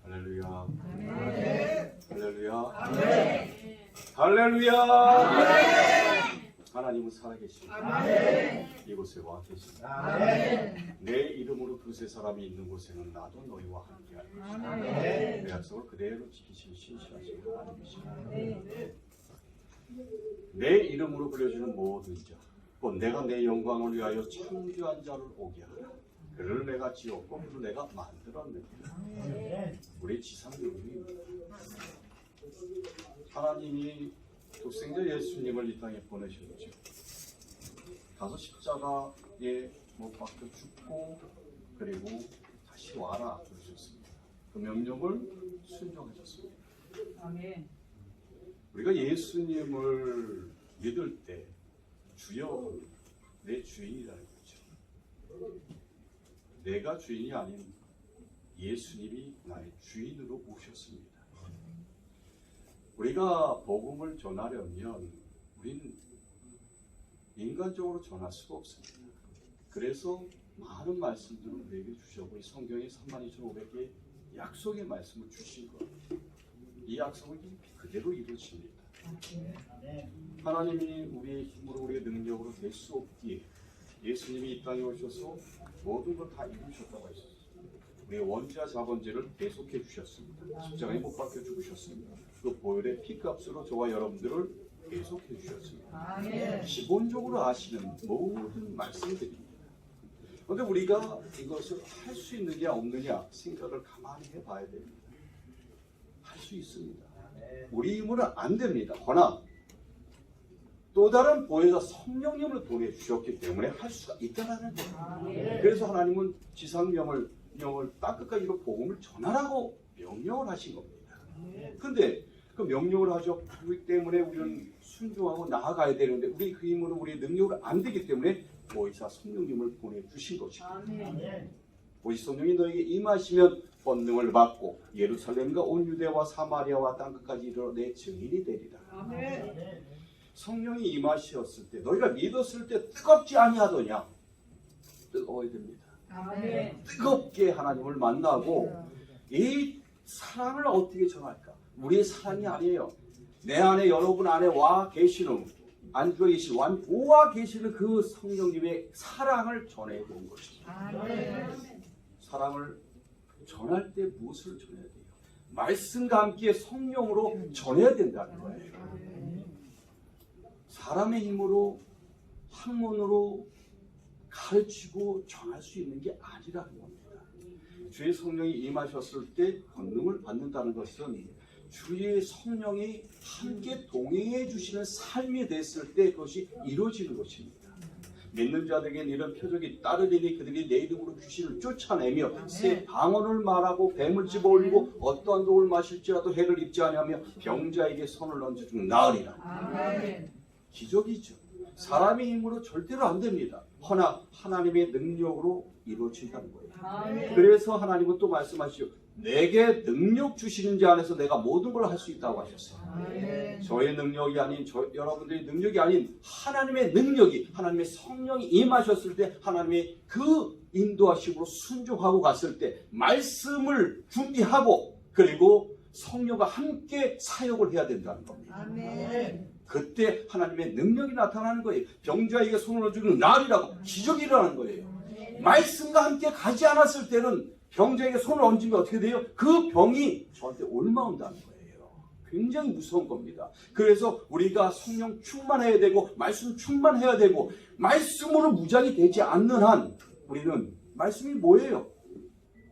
할렐루야. 아멘. 할렐루야. 아멘. 할렐루야. 아멘. 하나님은 살아계십니다. 아멘. 이곳에 와 계십니다. 아멘. 내 이름으로 두세 사람이 있는 곳에는 나도 너희와 함께할 것이다. 아멘. 내 약속을 그대로 지키신 신실하신 하나님이시다. 내 이름으로 불려주는 모든 자, 곧 내가 내 영광을 위하여 창조한 자를 오게 하라. 그를 내가 지었고 그를 내가 만들었느니라. 우리 지상명령입니다. 하나님이 독생자 예수님을 이 땅에 보내셨죠. 가서 십자가에 못 박혀 죽고 그리고 다시 와라 그러셨습니다. 그 명령을 순종하셨습니다. 아멘. 우리가 예수님을 믿을 때 주여 내 주인이라는 거죠. 내가 주인이 아닌 예수님이 나의 주인으로 오셨습니다. 우리가 복음을 전하려면 우리는 인간적으로 전할 수가 없습니다. 그래서 많은 말씀들을 우리에게 주셨고 이 성경에 32,500개의 약속의 말씀을 주신 거예요. 이 약속은 그대로 이루어집니다. 하나님이 우리의 힘으로 우리의 능력으로 될 수 없기에 예수님이 이 땅에 오셔서 모든 걸 다 이루셨다고 하셨어요. 우리의 원죄와 자본죄를 대속해 주셨습니다. 십자가에 못 박혀 죽으셨습니다. 그 보혈의 피값으로 저와 여러분들을 대속해 주셨습니다. 아멘. 기본적으로 아시는 모든 말씀들입니다. 그런데 우리가 이것을 할 수 있느냐 없느냐 생각을 가만히 해봐야 됩니다. 할 수 있습니다. 우리 힘으로는 안 됩니다. 허나 또 다른 보혜사 성령님을 보내주셨기 때문에 할 수가 있다는 거예요. 그래서 하나님은 지상명을 땅끝까지 복음을 전하라고 명령을 하신 겁니다. 그런데 그 명령을 하셨기 때문에 우리는 순종하고 나아가야 되는데 우리 그 힘으로 우리의 능력으로 안 되기 때문에 보혜사 성령님을 보내주신 것입니다. 보혜사 성령이 너에게 임하시면 권능을 받고 예루살렘과 온 유대와 사마리아와 땅끝까지 이르러 내 증인이 되리라. 성령이 임하셨을 때 너희가 믿었을 때 뜨겁지 아니하더냐? 뜨거워야 됩니다. 뜨겁게 하나님을 만나고 이 사랑을 어떻게 전할까? 우리의 사랑이 아니에요. 내 안에 여러분 안에 와 계시는 안주어 계신 와 계시는 그 성령님의 사랑을 전해야 되는 것입니다. 사랑을 전할 때 무엇을 전해야 돼요? 말씀과 함께 성령으로 전해야 된다는 거예요. 사람의 힘으로 학문으로 가르치고 전할 수 있는 게 아니라는 겁니다. 주의 성령이 임하셨을 때 권능을 받는다는 것은 주의 성령이 함께 동행해 주시는 삶이 됐을 때 그것이 이루어지는 것입니다. 믿는 자들에게는 이런 표적이 따르리니 그들이 내 이름으로 귀신을 쫓아내며 새 방언을 말하고 뱀을 집어올리고 어떠한 독을 마실지라도 해를 입지 아니하며 병자에게 손을 얹어 주면 나으리라. 기적이죠. 사람의 힘으로 절대로 안 됩니다. 허나 하나님의 능력으로 이루어진다는 거예요. 그래서 하나님은 또 말씀하시죠. 내게 능력 주시는 자 안에서 내가 모든 걸 할 수 있다고 하셨어요. 저의 능력이 아닌 여러분들의 능력이 아닌 하나님의 능력이 하나님의 성령이 임하셨을 때 하나님의 그 인도하심으로 순종하고 갔을 때 말씀을 준비하고 그리고 성령과 함께 사역을 해야 된다는 겁니다. 그때 하나님의 능력이 나타나는 거예요. 병자에게 손을 얹어주는 날이라고 기적이 일어나는 거예요. 말씀과 함께 가지 않았을 때는 병자에게 손을 얹으면 어떻게 돼요? 그 병이 저한테 옮아온다는 거예요. 굉장히 무서운 겁니다. 그래서 우리가 성령 충만해야 되고 말씀 충만해야 되고 말씀으로 무장이 되지 않는 한 우리는 말씀이 뭐예요?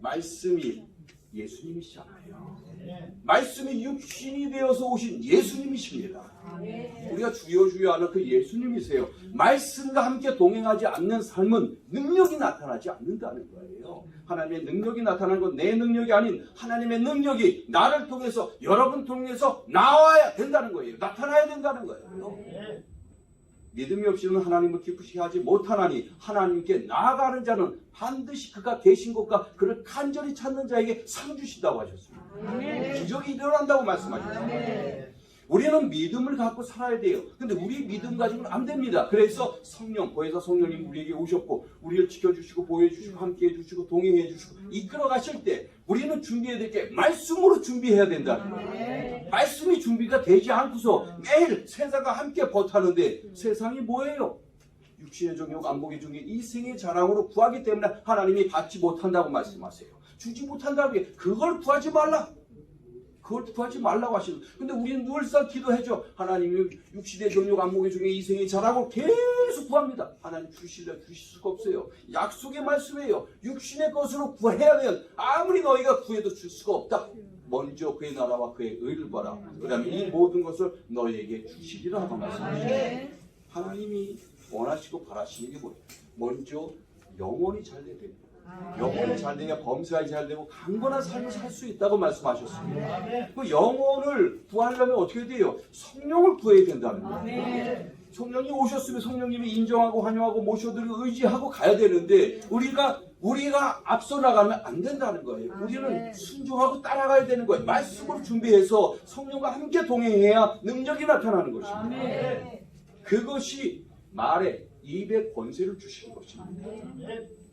말씀이 예수님이시잖아요. 말씀이 육신이 되어서 오신 예수님이십니다. 우리가 주여 주여 하는 그 예수님이세요. 말씀과 함께 동행하지 않는 삶은 능력이 나타나지 않는다는 거예요. 하나님의 능력이 나타나는 건 내 능력이 아닌 하나님의 능력이 나를 통해서 여러분 통해서 나와야 된다는 거예요. 나타나야 된다는 거예요. 믿음이 없이는 하나님을 기쁘시게 하지 못하나니 하나님께 나아가는 자는 반드시 그가 계신 곳과 그를 간절히 찾는 자에게 상 주신다고 하셨습니다. 기적이 일어난다고 말씀하셨습니다. 우리는 믿음을 갖고 살아야 돼요. 근데 우리 믿음 가지고는 안 됩니다. 그래서 성령, 보혜사 성령님 우리에게 오셨고 우리를 지켜주시고 보호해주시고 함께해 주시고 동행해 주시고 이끌어 가실 때 우리는 준비해야 될 게 말씀으로 준비해야 된다는 거예요. 말씀이 준비가 되지 않고서 매일 세상과 함께 버타는데 세상이 뭐예요? 육신의 정욕, 안목의 중에 이 생의 자랑으로 구하기 때문에 하나님이 받지 못한다고 말씀하세요. 주지 못한다고 해. 그걸 구하지 말라. 그걸 구하지 말라고 하시는. 근데 우리는 늘상 기도해줘. 하나님이 육신의 정욕, 안목의 중에 이 생의 자랑으로 계속 구합니다. 하나님 주실 수가 없어요. 약속의 말씀이에요. 육신의 것으로 구해야면 아무리 너희가 구해도 줄 수가 없다. 먼저 그의 나라와 그의 의를 봐라. 그 다음에 이 모든 것을 너희에게 주시리라 하고 말씀하시죠. 하나님이 원하시고 바라시는 게 뭐예요? 먼저 영혼이 잘 돼야 됩니다. 영혼이 잘 돼야 범사에 잘 되고 강건한 삶을 살 수 있다고 말씀하셨습니다. 그 영혼을 구하려면 어떻게 돼요? 성령을 구해야 된다는 거예요. 성령이 오셨으면 성령님이 인정하고 환영하고 모셔드리고 의지하고 가야 되는데 우리가 앞서 나가면 안 된다는 거예요. 우리는 순종하고 따라가야 되는 거예요. 말씀으로 준비해서 성령과 함께 동행해야 능력이 나타나는 것입니다. 그것이 말에 입에 권세를 주시는 것입니다.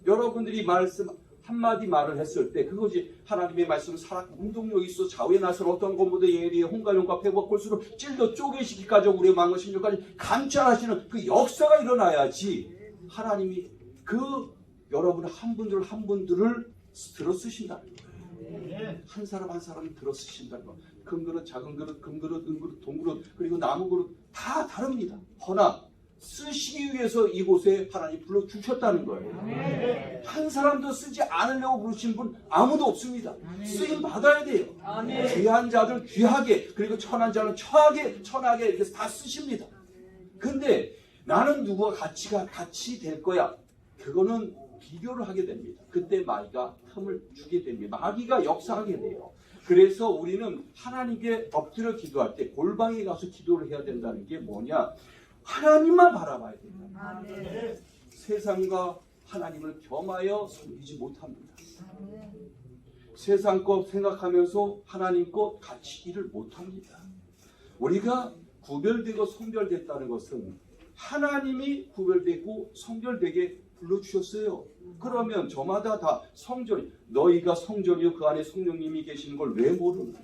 여러분들이 말씀 한마디 말을 했을 때 그것이 하나님의 말씀을 살았고 운동력이 있어 좌우에 나설 어떤 것보다 예리해 홍갈용과 패과 골수로 찔러 쪼개시기까지 우리의 마음과 심령까지 감찰하시는 그 역사가 일어나야지 하나님이 그 여러분 한 분들을 들어 쓰신다는 거예요. 한 사람 한 사람이 들어 쓰신다는 거예요. 큰 그릇, 작은 그릇, 금그릇, 은그릇, 동그릇 그리고 나무 그릇 다 다릅니다. 허나 쓰시기 위해서 이곳에 하나님 불러주셨다는 거예요. 한 사람도 쓰지 않으려고 부르신 분 아무도 없습니다. 쓰임 받아야 돼요. 귀한 자들 귀하게 그리고 천한 자는 천하게 이렇게 다 쓰십니다. 근데 나는 누구와 같이 될 거야. 그거는 비교를 하게 됩니다. 그때 마귀가 틈을 주게 됩니다. 마귀가 역사하게 돼요. 그래서 우리는 하나님께 엎드려 기도할 때 골방에 가서 기도를 해야 된다는 게 뭐냐? 하나님만 바라봐야 된다. 세상과 하나님을 겸하여 섬기지 못합니다. 세상 것 생각하면서 하나님 것 같이 일을 못합니다. 우리가 구별되고 성별됐다는 것은 하나님이 구별되고 성별되게 불러주셨어요. 그러면 저마다 다 성전이 너희가 성전이요 그 안에 성령님이 계시는 걸 왜 모르느냐?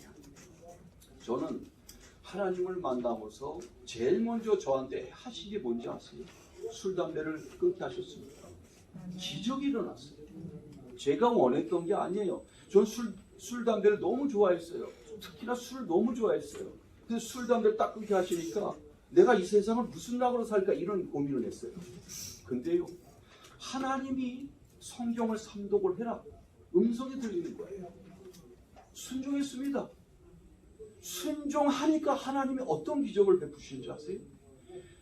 저는 하나님을 만나면서 제일 먼저 저한테 하신 게 뭔지 아세요? 술, 담배를 끊게 하셨습니다. 기적이 일어났어요. 제가 원했던 게 아니에요. 전 술, 담배를 너무 좋아했어요. 특히나 술을 너무 좋아했어요. 근데 술, 담배를 딱 끊게 하시니까 내가 이 세상을 무슨 낙으로 살까 이런 고민을 했어요. 근데요. 하나님이 성경을 삼독을 해라. 음성이 들리는 거예요. 순종했습니다. 순종하니까 하나님이 어떤 기적을 베푸시는지 아세요?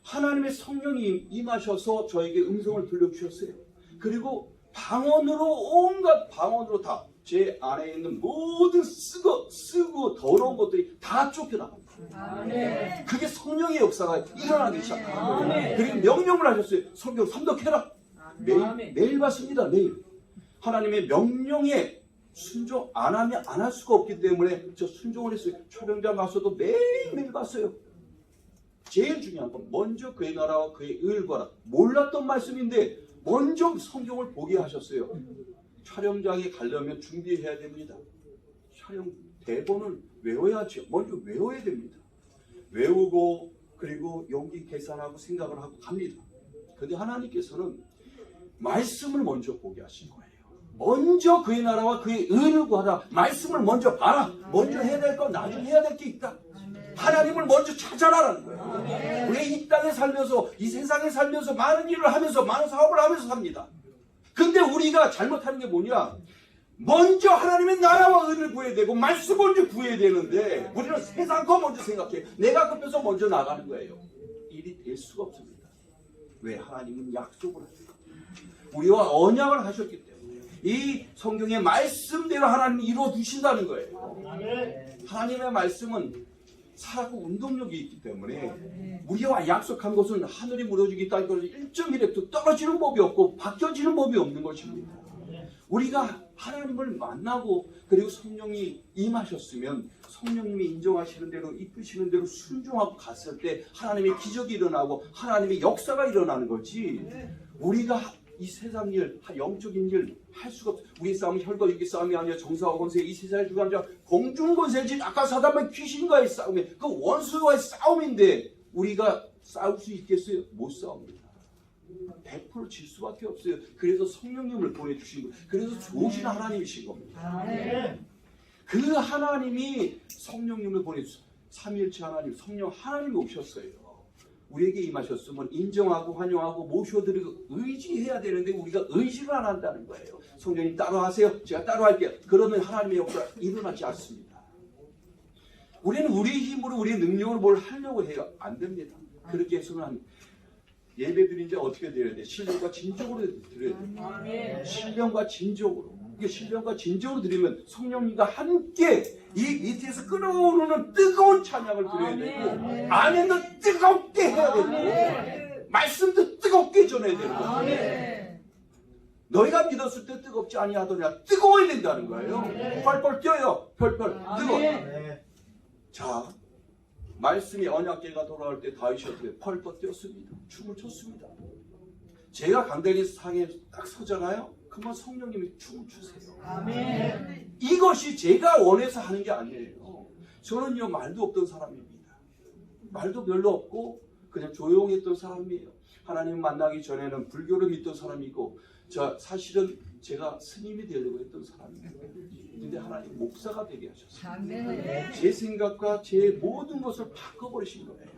하나님의 성령이 임하셔서 저에게 음성을 들려주셨어요. 그리고 방언으로 온갖 방언으로 다 제 안에 있는 모든 쓰고 더러운 것들이 다 쫓겨나갑니다. 그게 성령의 역사가 일어나기 시작합니다. 그리고 명령을 하셨어요. 성경 삼독해라. 매일 받습니다. 매일. 하나님의 명령에 순종 안 하면 안 할 수가 없기 때문에 저 순종을 했어요. 촬영장 가서도 매일매일 봤어요. 제일 중요한 건 먼저 그의 나라와 그의 의를 봐라. 몰랐던 말씀인데 먼저 성경을 보게 하셨어요. 촬영장에 가려면 준비해야 됩니다. 촬영 대본을 외워야죠. 먼저 외워야 됩니다. 외우고 그리고 연기 계산하고 생각을 하고 갑니다. 그런데 하나님께서는 말씀을 먼저 보게 하신 거예요. 먼저 그의 나라와 그의 의를 구하라. 말씀을 먼저 봐라. 먼저 해야 될 건 나중에 해야 될 게 있다. 하나님을 먼저 찾아라라는 거예요. 우리 이 땅에 살면서 이 세상에 살면서 많은 일을 하면서 많은 사업을 하면서 삽니다. 근데 우리가 잘못하는 게 뭐냐? 먼저 하나님의 나라와 의를 구해야 되고 말씀 먼저 구해야 되는데 우리는 세상 거 먼저 생각해. 내가 급해서 먼저 나가는 거예요. 일이 될 수가 없습니다. 왜? 하나님은 약속을 하셨어요. 우리와 언약을 하셨기 때문에 이 성경의 말씀대로 하나님이 이루어두신다는 거예요. 하나님의 말씀은 살았고 운동력이 있기 때문에 우리와 약속한 것은 하늘이 무너지기 땅이 떨어지기 1.1획도 떨어지는 법이 없고 바뀌어지는 법이 없는 것입니다. 우리가 하나님을 만나고 그리고 성령이 임하셨으면 성령님이 인정하시는 대로 이끄시는 대로 순종하고 갔을 때 하나님의 기적이 일어나고 하나님의 역사가 일어나는 거지. 우리가 이 세상 일, 영적인 일 할 수가 없어. 우리 싸움은 혈과 육의 싸움이 아니라 정사와 권세, 이 세상의 주관자 공중 권세지. 아까 사단은 귀신과의 싸움이 그 원수와의 싸움인데 우리가 싸울 수 있겠어요? 못 싸웁니다. 100% 질 수밖에 없어요. 그래서 성령님을 보내주신 거예요. 그래서 좋으신 하나님이신 겁니다. 그 하나님이 성령님을 보내주셨어요. 삼위일체 하나님, 성령 하나님이 오셨어요. 우리에게 임하셨으면 인정하고 환영하고 모셔드리고 의지해야 되는데 우리가 의지를 안 한다는 거예요. 성령님 따로 하세요. 제가 따로 할게요. 그러면 하나님의 역사가 일어나지 않습니다. 우리는 우리 힘으로 우리의 능력으로 뭘 하려고 해요. 안 됩니다. 그렇게 해서는 안 됩니다. 예배 드린 자 어떻게 드려야 돼? 신령과 진정으로 드려야 돼. 신령과 진정으로. 이게 신령과 진정으로 드리면 성령님과 함께 이 밑에서 끓어오르는 뜨거운 찬양을 드려야 되고 안에는 뜨겁게 해야 되고 말씀도 뜨겁게 전해야 되고 너희가 믿었을 때 뜨겁지 아니하더냐 뜨거워야 된다는 거예요. 펄펄 뛰어요. 펄펄 뜨거워. 자, 말씀이 언약궤가 돌아올 때 다윗이 어떻게 펄펄 뛰었습니다. 춤을 췄습니다. 제가 강대리 상에 딱 서잖아요. 그만 성령님이 춤을 추세요. 이것이 제가 원해서 하는 게 아니에요. 저는요 말도 없던 사람입니다. 말도 별로 없고 그냥 조용했던 사람이에요. 하나님 만나기 전에는 불교를 믿던 사람이고 사실은 제가 스님이 되려고 했던 사람이에요. 근데 하나님 목사가 되게 하셨어요. 제 생각과 제 모든 것을 바꿔버리신 거예요.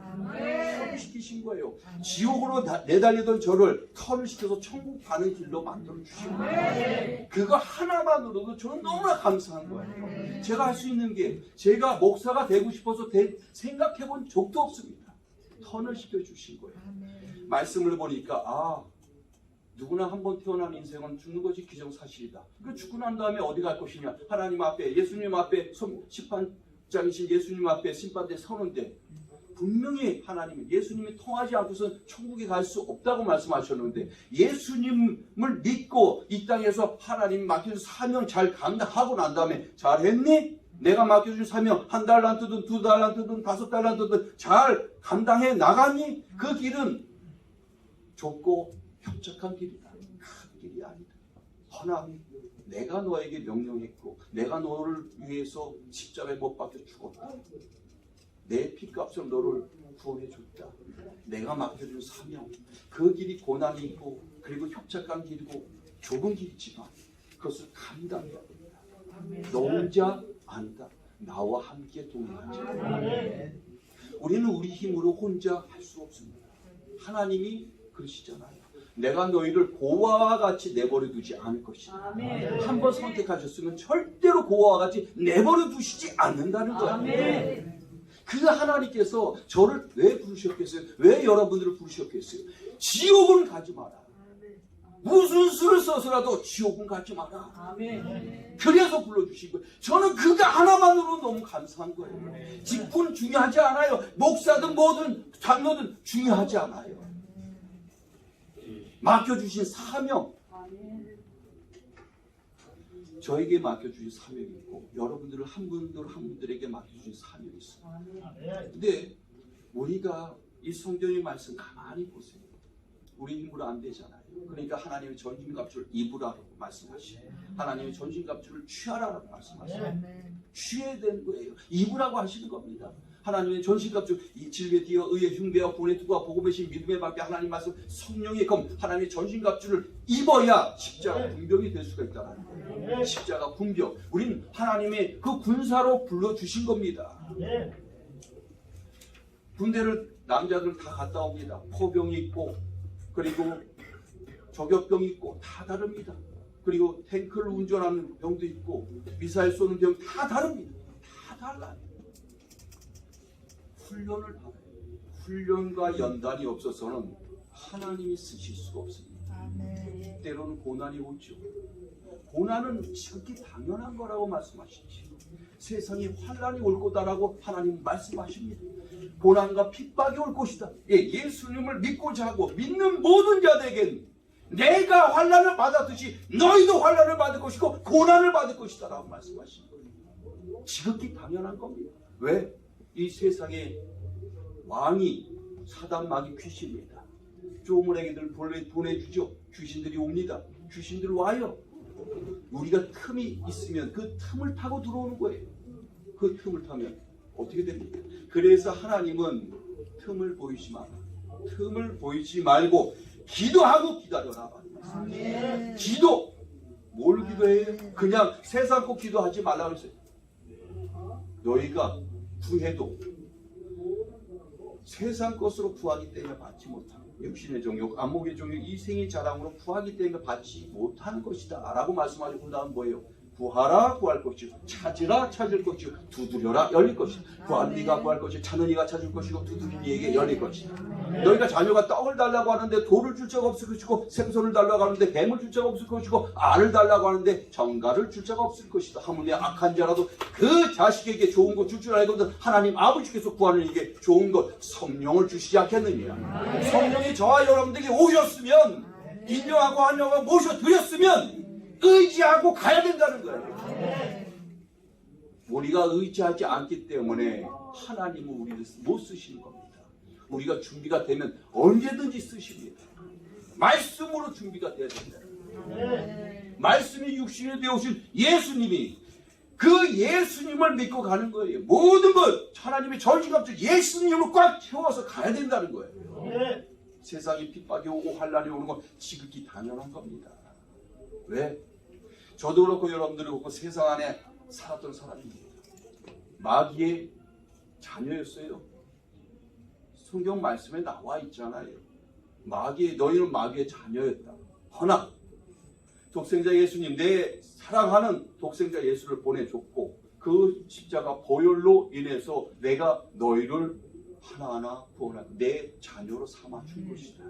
턴시키신 거예요. 지옥으로 내달리던 저를 턴을 시켜서 천국 가는 길로 만들어 주신 거예요. 그거 하나만으로도 저는 너무나 감사한 거예요. 제가 할 수 있는 게 제가 목사가 되고 싶어서 생각해 본 적도 없습니다. 턴을 시켜주신 거예요. 말씀을 보니까 누구나 한 번 태어난 인생은 죽는 것이 기정사실이다. 그 죽고 난 다음에 어디 갈 것이냐? 하나님 앞에, 예수님 앞에, 심판장이신 예수님 앞에 심판대 서는데 분명히 하나님이 예수님이 통하지 않고선 천국에 갈 수 없다고 말씀하셨는데 예수님을 믿고 이 땅에서 하나님 맡겨준 사명 잘 감당하고 난 다음에 잘했니? 내가 맡겨준 사명 1달란트든 2달란트든 5달란트든 잘 감당해 나갔니? 그 길은 좁고 협착한 길이다. 큰 길이 아니다. 허나 내가 너에게 명령했고 내가 너를 위해서 십자가에 못 박혀 죽었다. 내 피값으로 너를 구원해 줬다. 내가 맡겨준 사명. 그 길이 고난이 있고 그리고 협착한 길이고 좁은 길이지만 그것을 감당해야 된다. 너 혼자 아니다. 나와 함께 동행하자. 우리는 우리 힘으로 혼자 할 수 없습니다. 하나님이 그러시잖아요. 내가 너희를 고아와 같이 내버려 두지 않을 것이다. 한 번 선택하셨으면 절대로 고아와 같이 내버려 두시지 않는다는 거예요. 그 하나님께서 저를 왜 부르셨겠어요? 왜 여러분들을 부르셨겠어요? 지옥은 가지 마라. 무슨 수를 써서라도 지옥은 가지 마라. 그래서 불러주신 거예요. 저는 그거 하나만으로 너무 감사한 거예요. 직분 중요하지 않아요. 목사든 뭐든 장로든 중요하지 않아요. 맡겨주신 사명, 저에게 맡겨주신 사명이 있고 여러분들을 한 분들에게 맡겨주신 사명이 있어요. 근데 우리가 이 성경의 말씀 가만히 보세요. 우리 힘으로 안 되잖아요. 그러니까 하나님의 전신갑주를 입으라고 말씀하시고 하나님의 전신갑주를 취하라고 말씀하시고 취해야 되는 거예요. 입으라고 하시는 겁니다. 하나님의 전신갑주, 이 진리의 뒤에 의의 흉배와 구원의 투구와 복음의 신 믿음의 밖에 하나님 말씀 성령의 검 하나님의 전신갑주를 입어야 십자가 군병이 될 수가 있다는 거예요. 십자가 군병. 우리는 하나님의 그 군사로 불러주신 겁니다. 군대를 남자들 다 갔다 옵니다. 포병이 있고 그리고 저격병이 있고 다 다릅니다. 그리고 탱크를 운전하는 병도 있고 미사일 쏘는 병 다 다릅니다. 다 달라요. 훈련을 받아요. 훈련과 연단이 없어서는 하나님이 쓰실 수가 없습니다. 때로는 고난이 오죠. 고난은 지극히 당연한 거라고 말씀하시죠. 세상에 환난이 올 거다라고 하나님 말씀하십니다. 고난과 핍박이 올 것이다. 예수님을 믿고자 하고 믿는 모든 자들에겐 내가 환난을 받았듯이 너희도 환난을 받을 것이고 고난을 받을 것이다 라고 말씀하신 거예요. 지극히 당연한 겁니다. 왜? 이 세상에 왕이 사단 마귀 귀신입니다. 쪼무레기들 보내주죠. 귀신들이 옵니다. 귀신들 와요. 우리가 틈이 있으면 그 틈을 타고 들어오는 거예요. 그 틈을 타면 어떻게 됩니까? 그래서 하나님은 틈을 보이지 말고 기도하고 기다려라. 아멘. 기도. 뭘 기도해요? 그냥 세상 꼭 기도하지 말라고 했어요. 너희가 구해도 세상 것으로 구하기 때문에 받지 못하는, 육신의 정욕, 안목의 정욕, 이생의 자랑으로 구하기 때문에 받지 못하는 것이다 라고 말씀하시고 그 다음 뭐예요? 구하라 구할 것이요, 찾으라 찾을 것이요, 두드려라 열릴 것이다. 구한 이가 구할 것이요, 찾는 이가 찾을 것이고, 두드린 이에게 열릴 것이다. 너희가 자녀가 떡을 달라고 하는데 돌을 줄 자가 없을 것이고, 생선을 달라고 하는데 뱀을 줄 자가 없을 것이고, 알을 달라고 하는데 정갈을 줄 자가 없을 것이다. 하물며 악한 자라도 그 자식에게 좋은 것 줄 줄 알거든 하나님 아버지께서 구하는 이게 좋은 것 성령을 주시지 않겠느냐. 성령이 저와 여러분들에게 오셨으면, 인정하고 환영하고 모셔드렸으면 의지하고 가야 된다는 거예요. 우리가 의지하지 않기 때문에 하나님은 우리를 못 쓰시는 겁니다. 우리가 준비가 되면 언제든지 쓰십니다. 말씀으로 준비가 돼야 된다. 말씀이 육신이 되어오신 예수님이, 그 예수님을 믿고 가는 거예요. 모든 것 하나님의 전지갑질 예수님을 꽉 채워서 가야 된다는 거예요. 세상에 핍박이 오고 환난이 오는 건 지극히 당연한 겁니다. 왜? 저도 그렇고 여러분들도 그렇고 세상 안에 살았던 사람입니다. 마귀의 자녀였어요. 성경 말씀에 나와 있잖아요. 너희는 마귀의 자녀였다. 허나 독생자 예수님, 내 사랑하는 독생자 예수를 보내줬고, 그 십자가 보혈로 인해서 내가 너희를 하나하나 구원하고 내 자녀로 삼아준 것이다.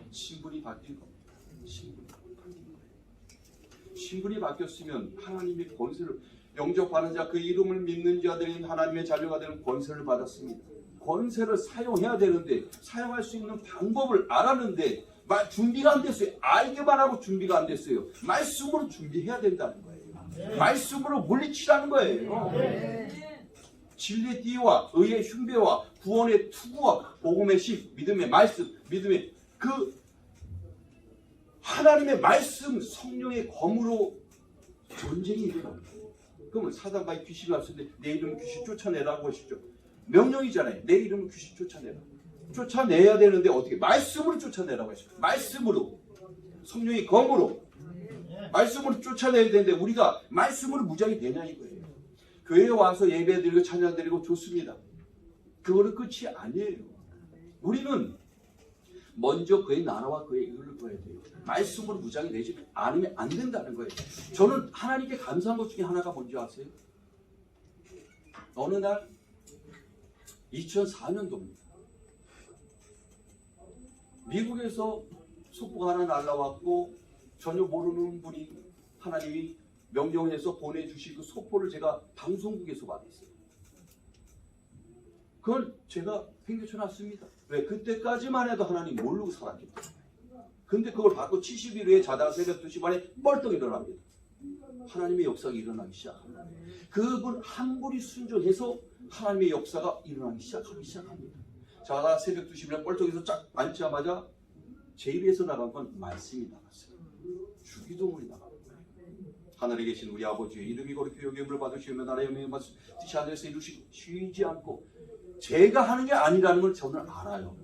신분이 바뀐 겁니다. 신분이 바뀌었으면 하나님의 권세를, 영접하는 자, 그 이름을 믿는 자들인 하나님의 자녀가 되는 권세를 받았습니다. 권세를 사용해야 되는데, 사용할 수 있는 방법을 알았는데 준비가 안 됐어요. 알기만 하고 준비가 안 됐어요. 말씀으로 준비해야 된다는 거예요. 말씀으로 물리치라는 거예요. 진리의 띠와 의의 흉배와 구원의 투구와 복음의 심, 믿음의 말씀, 믿음의 그 하나님의 말씀, 성령의 검으로 전쟁이 일어납니다. 그러면 사단과 귀신이 왔을 때 내 이름은 귀신 쫓아내라고 하시죠. 명령이잖아요. 내 이름은 귀신 쫓아내라. 쫓아내야 되는데 어떻게? 말씀으로 쫓아내라고 하시죠. 말씀으로, 성령의 검으로 말씀으로 쫓아내야 되는데 우리가 말씀으로 무장이 되냐 이거예요. 교회에 와서 예배드리고 찬양드리고 좋습니다. 그거는 끝이 아니에요. 우리는 먼저 그의 나라와 그의 의를 구해야 돼요. 말씀으로 무장이 되지 않으면 안 된다는 거예요. 저는 하나님께 감사한 것 중에 하나가 뭔지 아세요? 어느 날 2004년도입니다. 미국에서 속보가 하나 날라왔고 전혀 모르는 분이 하나님이 명령해서 보내주신 그 속보를 제가 방송국에서 받았어요. 그걸 제가 팽개쳐놨습니다. 왜? 그때까지만 해도 하나님 모르고 살았기 때문에. 근데 그걸 받고 70일 후에 자다가 새벽 2시 반에 뻘떡 일어납니다. 하나님의 역사가 일어나기 시작합니다. 그분 한 분이 순종해서 하나님의 역사가 일어나기 시작합니다. 자다가 새벽 2시 반에 뻘떡에서 쫙 앉자마자 제 입에서 나간 건 말씀이 나갔어요. 주기도문이 나간 거예요. 하늘에 계신 우리 아버지의 이름이 거룩히 여김을 받으시며 나라의 영광을 받으시며 뜻이 하늘에서 이루시고 쉬지 않고, 제가 하는 게 아니라는 걸 저는 알아요.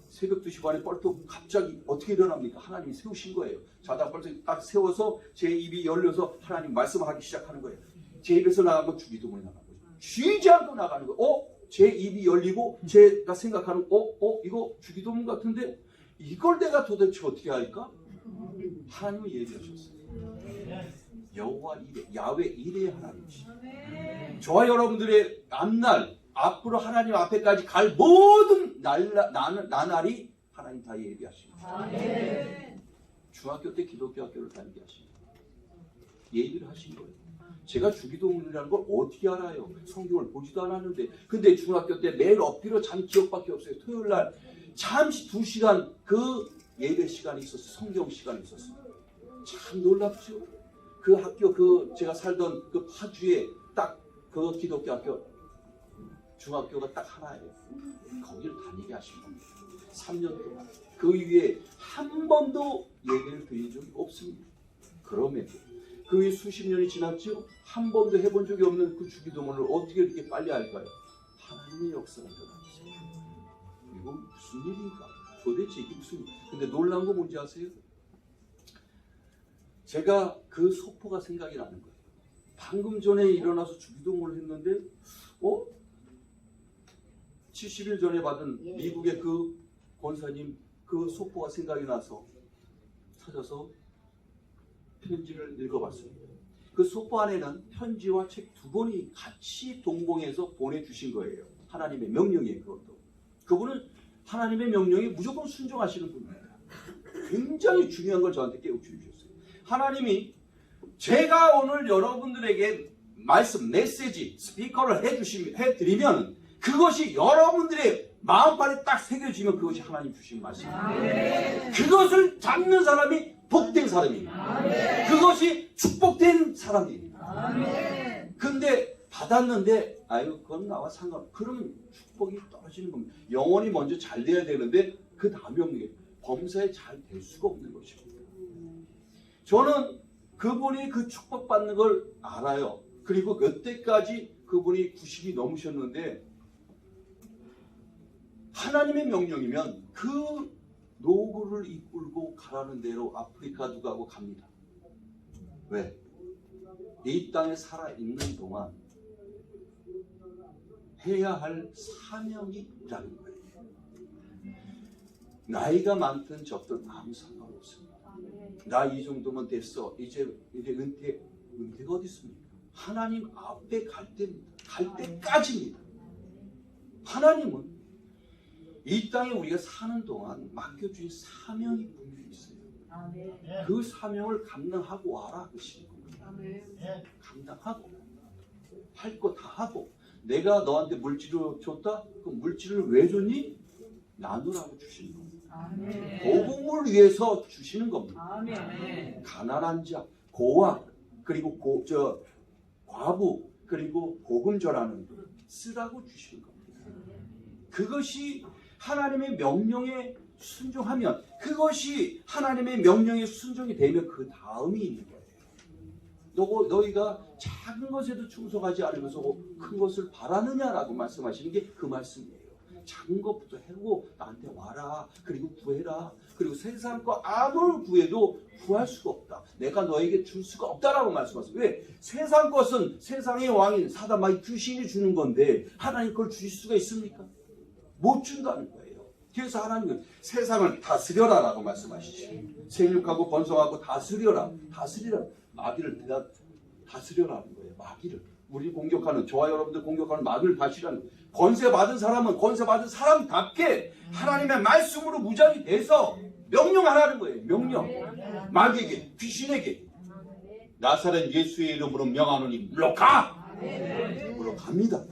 새벽 2시 반에 뻘떡 갑자기 어떻게 일어납니까? 하나님이 세우신 거예요. 자다가 뻘떡 딱 세워서 제 입이 열려서 하나님 말씀하기 시작하는 거예요. 제 입에서 나간 건 주기도문이 나간 거예요. 쉬지 않고 나가는 거예요. 제 입이 열리고 제가 생각하는 이거 주기도문 같은데 이걸 내가 도대체 어떻게 할까? 하나님은 예비하셨어요. 여호와 이레, 야훼 이레의 하나님이시죠. 저와 여러분들의 앞날, 앞으로 하나님 앞에까지 갈 모든 나날이 하나님 다 예비하십니다. 중학교 때 기독교 학교를 다니게 하십니다. 예비를 하신 거예요. 제가 주기도문이라는 걸 어떻게 알아요? 성경을 보지도 않았는데. 근데 중학교 때 매일 엎드려 잔 기억밖에 없어요. 토요일 날 잠시 2시간 그 예배 시간이 있었어요. 성경 시간이 있었어요. 참 놀랍죠. 그 학교 제가 살던 그 파주에 딱 그 기독교 학교 중학교가 딱 하나예요. 거기를 다니게 하신 겁니다. 3년 동안 그 위에 한 번도 예배를 드린 적이 없습니다. 그럼에도 그 후에 수십 년이 지났죠. 한 번도 해본 적이 없는 그 주기도문을 어떻게 이렇게 빨리 할까요? 하나님의 역사가 일어났습니다. 이거 무슨 일인가? 도대체 이게 무슨 일? 근데 놀라운 거 뭔지 아세요? 제가 그 소포가 생각이 나는 거예요. 방금 전에 일어나서 주기도문을 했는데 70일 전에 받은 미국의 그 권사님 그 소포가 생각이 나서 찾아서 편지를 읽어봤습니다. 그 소포 안에는 편지와 책 두 권이 같이 동봉해서 보내주신 거예요. 하나님의 명령이에요. 그것도. 그분은 하나님의 명령에 무조건 순종하시는 분입니다. 굉장히 중요한 걸 저한테 깨우쳐 주셨어요. 하나님이 제가 오늘 여러분들에게 말씀, 메시지, 스피커를 해드리면 그것이 여러분들의 마음판에 딱 새겨지면 그것이 하나님 주신 말씀입니다. 그것을 잡는 사람이 복된 사람입니다. 그것이 축복된 사람입니다. 근데 받았는데 아유 그건 나와 상관. 그러면 축복이 떨어지는 겁니다. 영혼이 먼저 잘 돼야 되는데 그 다음에 없는 게 범사에 잘 될 수가 없는 것입니다. 저는 그분이 그 축복받는 걸 알아요. 그리고 그때까지 그분이 90이 넘으셨는데 하나님의 명령이면 그 노구를 이끌고 가라는 대로 아프리카도 가고 갑니다. 왜? 이 땅에 살아있는 동안 해야 할 사명이 있다는 거예요. 나이가 많든 적든 아무 상관없습니다. 나 이 정도면 됐어. 이제 은퇴가 어디 있습니까? 하나님 앞에 갈 때입니다. 갈 때까지입니다. 하나님은 이 땅에 우리가 사는 동안 맡겨주신 사명이 분명히 있어요. 그 사명을 감당하고 와라 하시는 겁니다. 감당하고 할 거 다 하고 내가 너한테 물질을 줬다? 그 물질을 왜 줬니? 나누라고 주시는 겁니다. 복음을 위해서 주시는 겁니다. 가난한 자, 고아, 그리고 과부, 그리고 복음 전하는 분 쓰라고 주시는 겁니다. 그것이 하나님의 명령에 순종하면 그것이 하나님의 명령에 순종이 되면 그 다음이 있는 거예요. 너희가 작은 것에도 충성하지 않으면서 큰 것을 바라느냐라고 말씀하시는 게 그 말씀이에요. 작은 것부터 해고 나한테 와라. 그리고 구해라. 그리고 세상 거 아무리 구해도 구할 수가 없다. 내가 너에게 줄 수가 없다라고 말씀하세요. 왜? 세상 것은 세상의 왕인 사단 마귀 귀신이 주는 건데 하나님 그걸 주실 수가 있습니까? 못 준다는 거예요. 그래서 하나님은 세상을 다스려라 라고 말씀하시죠. 생육하고 번성하고 다스려라. 마귀를 다스려라는 거예요. 마귀를. 우리 공격하는, 저와 여러분들 공격하는 마귀를 다스리라는 거예요. 권세 받은 사람은 권세 받은 사람답게 하나님의 말씀으로 무장이 돼서 명령하라는 거예요. 명령. 마귀에게, 귀신에게 나사렛 예수의 이름으로 명하노니 물러가. 물러갑니다.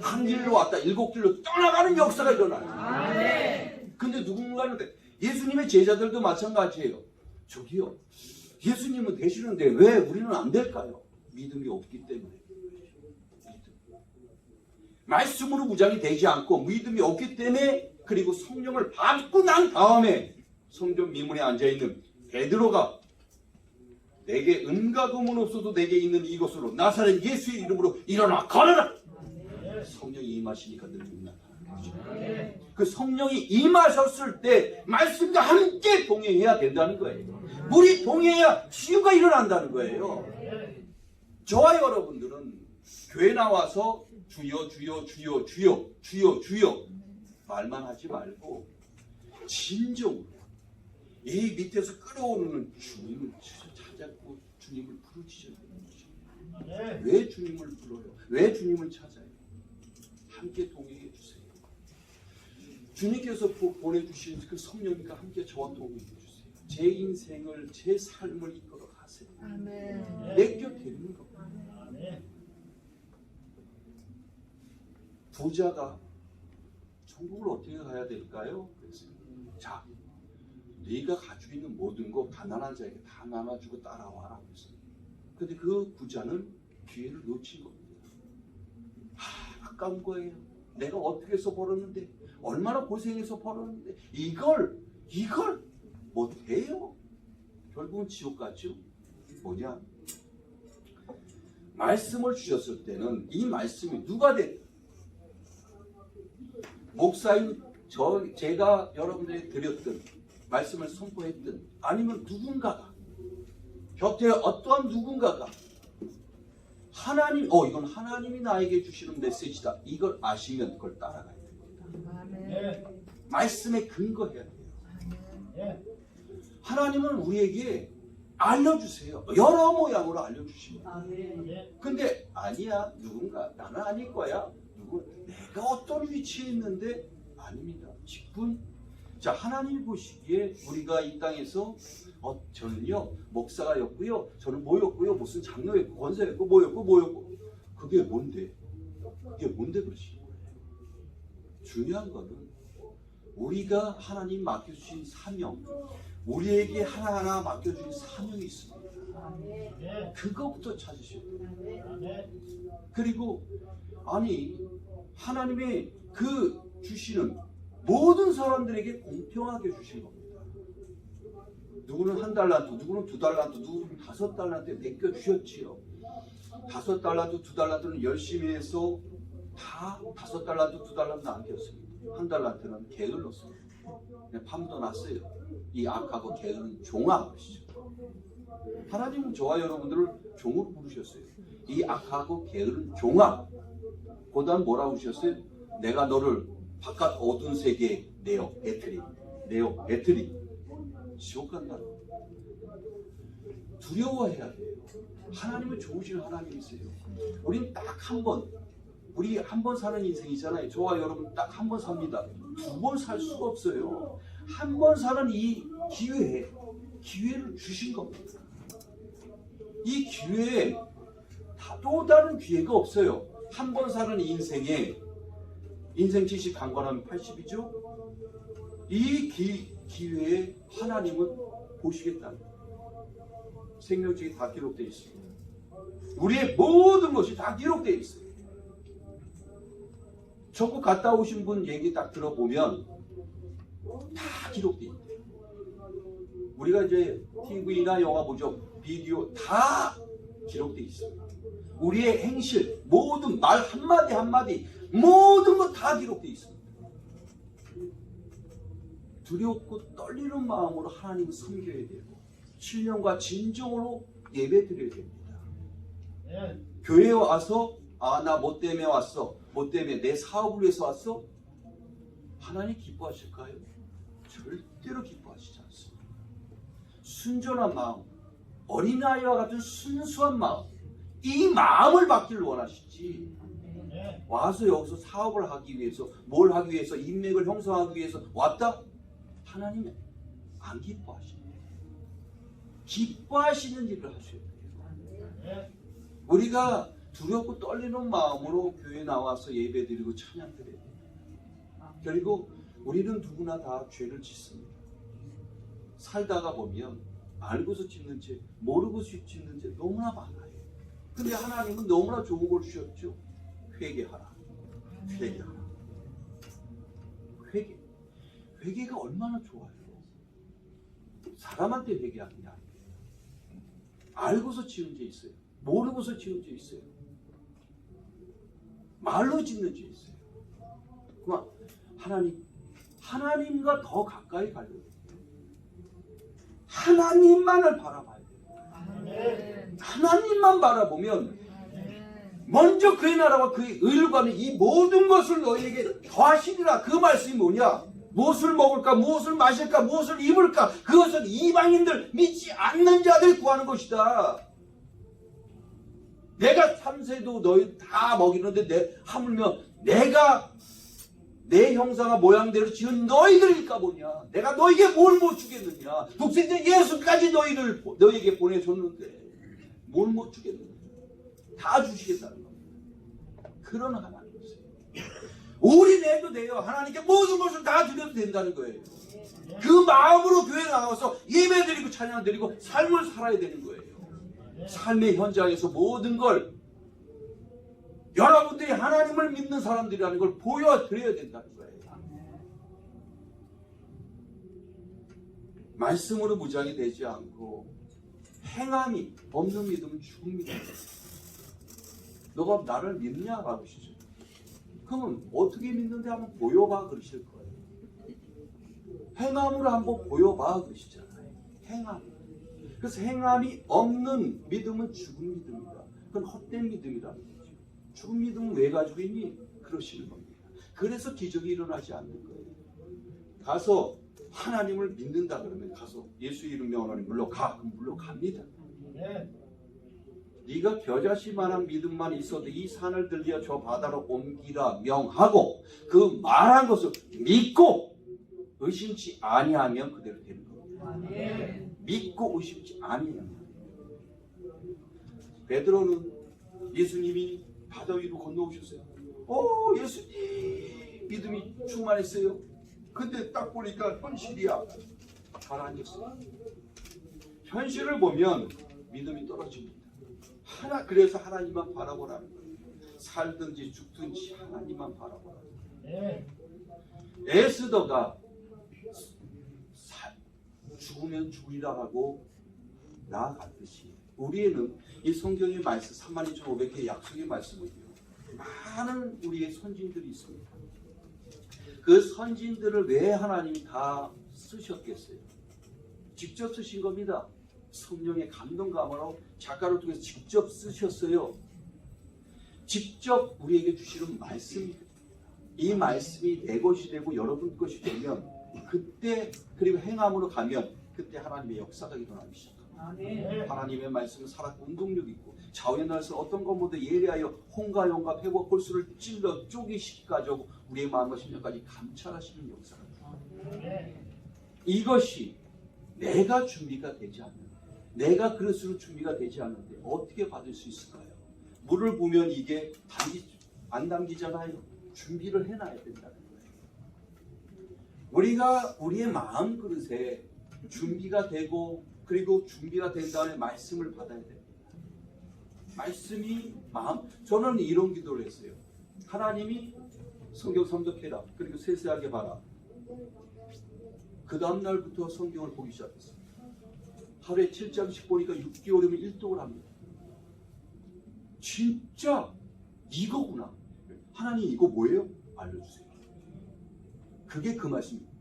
한 길로 왔다 7길로 떠나가는 역사가 일어나요. 근데 누군가는 예수님의 제자들도 마찬가지예요. 저기요, 예수님은 되시는데 왜 우리는 안 될까요? 믿음이 없기 때문에. 말씀으로 무장이 되지 않고 믿음이 없기 때문에, 그리고 성령을 받고 난 다음에 성전 미문에 앉아있는 베드로가 내게 은과 금은 없어도 내게 있는 이것으로 나사렛 예수의 이름으로 일어나 걸어라. 성령이 임하시니까 능력이 나타나는 거죠. 그 성령이 임하셨을 때 말씀과 함께 동행해야 된다는 거예요. 우리 동행해야 치유가 일어난다는 거예요. 저와 여러분들은 교회 나와서 주여 주여 주여 주여 주여 주여 말만 하지 말고 진정으로 이 밑에서 끌어오르는 주님을 찾았고 주님을 부르짖어야 되는 거죠. 왜 주님을 불러요? 왜 주님을 찾아요? 함께 동행해 주세요. 주님께서 보내주신 그 성령님과 함께 저와 동행해 주세요. 제 인생을, 제 삶을 이끌어 가세요. 내겨 드리는 겁니다. 부자가 천국을 어떻게 가야 될까요? 그래서 자, 네가 가지고 있는 모든 것 가난한 자에게 다 나눠주고 따라와라고 했어요. 근데 그 부자는 기회를 놓친 겁니다. 아까운 거예요. 내가 어떻게 해서 벌었는데, 얼마나 고생해서 벌었는데 이걸 못해요. 결국은 지옥 가죠. 뭐냐? 말씀을 주셨을 때는 이 말씀이 누가 됐든, 목사인 제가 여러분들에게 드렸든 말씀을 선포했든, 아니면 누군가가, 곁에 어떠한 누군가가 하나님, 이건 하나님이 나에게 주시는 메시지다, 이걸 아시면 그걸 따라가야 됩니다. 아멘. 말씀에 근거해야 돼요. 아멘. 하나님은 우리에게 알려주세요. 여러 모양으로 알려주십니다. 아멘. 근데 아니야, 누군가, 나는 아닐 거야, 내가 어떤 위치에 있는데, 아닙니다. 직분. 자, 하나님이 보시기에 우리가 이 땅에서 저는요 목사가였고요, 저는 뭐였고요, 무슨 장로였고 권사였고 뭐였고 그게 뭔데 그러시는 거예요. 중요한 거는 우리가 하나님 맡겨주신 사명, 우리에게 하나하나 맡겨주신 사명이 있습니다. 그것부터 찾으셔야 돼요. 그리고 하나님의 그 주시는 모든 사람들에게 공평하게 주신 겁니다. 누구는 1달란트, 누구는 2달란트, 누구는 5달란트 맡겨주셨지요. 5달란트, 2달란트는 열심히 해서 다 5달란트, 2달란트 남겼습니다. 1달란트는 게을렀습니다. 밤도 났어요. 이 악하고 게으른 종아 것이죠. 하나님은 저와 여러분들을 종으로 부르셨어요. 이 악하고 게으른 종아. 그 다음 뭐라고 하셨어요? 내가 너를 바깥 어두운 세계에 내어 배틀이 지옥 간다는 거예요. 두려워해야 돼요. 하나님은 좋으신 하나님이세요. 우린 딱 한 번, 우리 한 번 사는 인생이잖아요. 저와 여러분 딱 한 번 삽니다. 2번 살 수가 없어요. 한 번 사는 이 기회를 주신 겁니다. 이 기회에 또 다른 기회가 없어요. 한 번 사는 인생에, 인생 70 강건하면 80이죠. 이 기회에 하나님은 보시겠다는 거예요. 생명책이 다 기록되어 있습니다. 우리의 모든 것이 다 기록되어 있어요. 전국 갔다 오신 분 얘기 딱 들어보면 다 기록되어 있대요. 우리가 이제 TV나 영화 보죠. 비디오 다 기록되어 있습니다. 우리의 행실, 모든 말 한마디 한마디, 모든 것 다 기록되어 있습니다. 두렵고 떨리는 마음으로 하나님을 섬겨야 되고, 신령과 진정으로 예배 드려야 됩니다. 교회에 와서 나 뭐 때문에 왔어? 뭐 때문에 내 사업을 위해서 왔어? 하나님 기뻐하실까요? 절대로 기뻐하시지 않습니다. 순전한 마음, 어린아이와 같은 순수한 마음, 이 마음을 받기를 원하시지, 와서 여기서 사업을 하기 위해서, 뭘 하기 위해서, 인맥을 형성하기 위해서 왔다? 하나님은 안 기뻐하십니다. 기뻐하시는 일을 하셔야 돼요. 우리가 두렵고 떨리는 마음으로 교회에 나와서 예배드리고 찬양드려야 돼요. 그리고 우리는 누구나 다 죄를 짓습니다. 살다가 보면 알고서 짓는 죄, 모르고서 짓는 죄 너무나 많아요. 근데 하나님은 너무나 좋은 걸 주셨죠. 회개하라. 회개가 얼마나 좋아요. 사람한테 회개하는 게 아니에요. 알고서 지은 죄 있어요. 모르고서 지은 죄 있어요. 말로 짓는 죄 있어요. 그만 하나님과 더 가까이 가려고 해요. 하나님만을 바라봐야 돼요. 하나님만 바라보면 먼저 그의 나라와 그의 의를 구하는 이 모든 것을 너희에게 더하시리라. 그 말씀이 뭐냐? 무엇을 먹을까, 무엇을 마실까, 무엇을 입을까, 그것은 이방인들, 믿지 않는 자들이 구하는 것이다. 내가 3세도 너희 다 먹이는데 하물며 내가 내 형상과 모양대로 지은 너희들일까 보냐. 내가 너희에게 뭘 못 주겠느냐. 독생자 예수까지 너희에게 보내줬는데 뭘 못 주겠느냐. 다 주시겠다는 겁니다. 그런 하나님이세요. 우리 내도 돼요. 하나님께 모든 것을 다 드려도 된다는 거예요. 그 마음으로 교회 나가서 예배드리고 찬양드리고 삶을 살아야 되는 거예요. 삶의 현장에서 모든 걸 여러분들이 하나님을 믿는 사람들이라는 걸 보여드려야 된다는 거예요. 말씀으로 무장이 되지 않고 행함이 없는 믿음은 죽음이다. 너가 나를 믿냐? 그러시죠. 그러면 어떻게 믿는데 한번 보여봐 그러실 거예요. 행함으로 한번 보여봐 그러시잖아요. 행함. 그래서 행함이 없는 믿음은 죽은 믿음이다. 그건 헛된 믿음이라는 거죠. 죽은 믿음은 왜 가지고 있니? 그러시는 겁니다. 그래서 기적이 일어나지 않는 거예요. 가서 하나님을 믿는다 그러면 가서 예수 이름 명하니 물러가. 그럼 물러갑니다. 네가 겨자씨만한 믿음만 있어도 이 산을 들려 저 바다로 옮기라 명하고 그 말한 것을 믿고 의심치 아니하면 그대로 되는 겁니다. 믿고 의심치 아니하면. 베드로는 예수님이 바다 위로 건너오셨어요. 예수님 믿음이 충만했어요. 근데 딱 보니까 현실이야. 가라앉았어요. 현실을 보면 믿음이 떨어집니다. 그래서 하나님만 바라보라는 거예요. 살든지 죽든지 하나님만 바라보라는 거예요. 에스더가 죽으면 죽으리라 하고 나아갔듯이 우리에는 이 성경의 말씀 32,500개 약속의 말씀은요, 많은 우리의 선진들이 있습니다. 그 선진들을 왜 하나님이 다 쓰셨겠어요? 직접 쓰신 겁니다. 성령의 감동감으로 작가를 통해서 직접 쓰셨어요. 직접 우리에게 주시는 말씀입니다. 이 말씀이 내 것이 되고 여러분 것이 되면 그때 그리고 행함으로 가면 그때 하나님의 역사가 일어나기 시작합니다. 하나님의 말씀은 살았고 운동력이 있고 좌우의 날선 어떤 것보다 예리하여 홍과 용과 폐와 골수를 찔러 쪼개시기까지 하고 우리의 마음과 심령까지 감찰하시는 역사가 이것이 내가 준비가 되지 않는 내가 그릇으로 준비가 되지 않는데 어떻게 받을 수 있을까요? 물을 부으면 이게 안 담기잖아요. 준비를 해놔야 된다는 거예요. 우리가 우리의 마음 그릇에 준비가 되고 그리고 준비가 된 다음에 말씀을 받아야 됩니다. 말씀이 마음. 저는 이런 기도를 했어요. 하나님이 성경 선독해라. 그리고 세세하게 봐라. 그 다음 날부터 성경을 보기 시작했어요. 하루에 7장씩 보니까 6개월이면 1독을 합니다. 진짜 이거구나. 하나님 이거 뭐예요? 알려주세요. 그게 그 말씀입니다.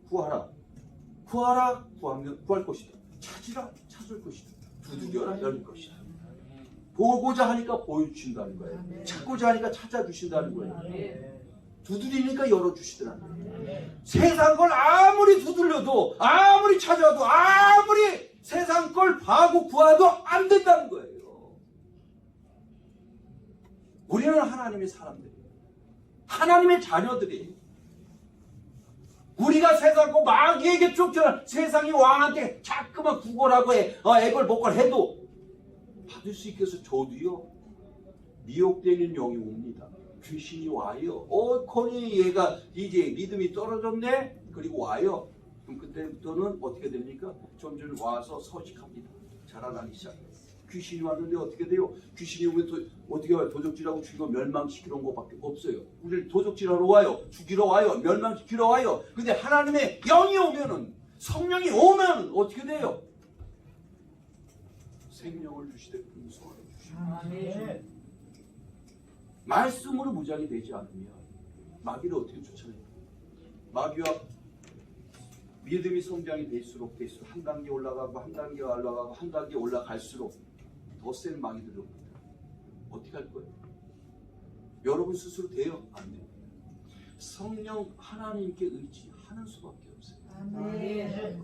구하라. 구하라. 구하면 구할 것이다. 찾으라. 찾을 것이다. 두드려라. 열릴 것이다. 보고자 하니까 보여주신다는 거예요. 찾고자 하니까 찾아주신다는 거예요. 두드리니까 열어주시더라는 거예요. 세상 걸 아무리 두들려도 아무리 찾아도 아무리 세상 걸 봐고 구해도 안 된다는 거예요. 우리는 하나님의 사람들이에요. 하나님의 자녀들이에요. 우리가 세상 거 마귀에게 쫓겨나 세상이 왕한테 자꾸만 구걸하고 애걸복걸 해도 받을 수 있게 해서 저도요 미혹되는 영이 옵니다. 귀신이 와요. 코니 얘가 이제 믿음이 떨어졌네. 그리고 와요. 그럼 그때부터는 어떻게 됩니까? 점점 와서 서식합니다. 자라나기 시작해요. 귀신이 왔는데 어떻게 돼요? 귀신이 오면 어떻게 와요? 도적질하고 죽이고 멸망시키는 것밖에 없어요. 우리를 도적질하러 와요. 죽이러 와요. 멸망시키러 와요. 근데 하나님의 영이 오면은 성령이 오면 어떻게 돼요? 생명을 주시되 풍성하게 주시고 말씀으로 무장이 되지 않으면 마귀를 어떻게 쫓아내요? 마귀와 믿음이 성장이 될수록 한 단계 올라가고 한 단계 올라가고 한 단계 올라갈수록 더 센 마귀들이 옵니다. 어떻게 할 거예요? 여러분 스스로 돼요? 안 돼요. 성령 하나님께 의지하는 수밖에 없어요. 아멘.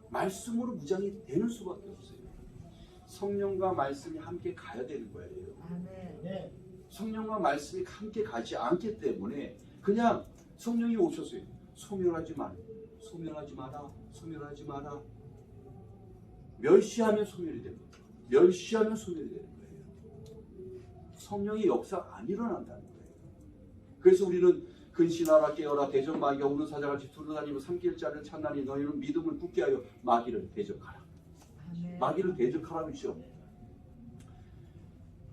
말씀으로 무장이 되는 수밖에 없어요. 성령과 말씀이 함께 가야 되는 거예요. 아멘. 성령과 말씀이 함께 가지 않기 때문에 그냥 성령이 오셨어요. 소멸하지 마라. 소멸하지 마라. 소멸하지 마라. 멸시하면 소멸이 됩니다. 멸시하면 소멸이 되는 거예요. 성령의 역사가 안 일어난다는 거예요. 그래서 우리는 근신하라 깨어라 대적마귀가 우는 사자같이 두루다니며 삼킬자를 찾나니 너희는 믿음을 굳게 하여 마귀를 대적하라. 마귀를 대적하라고 했죠.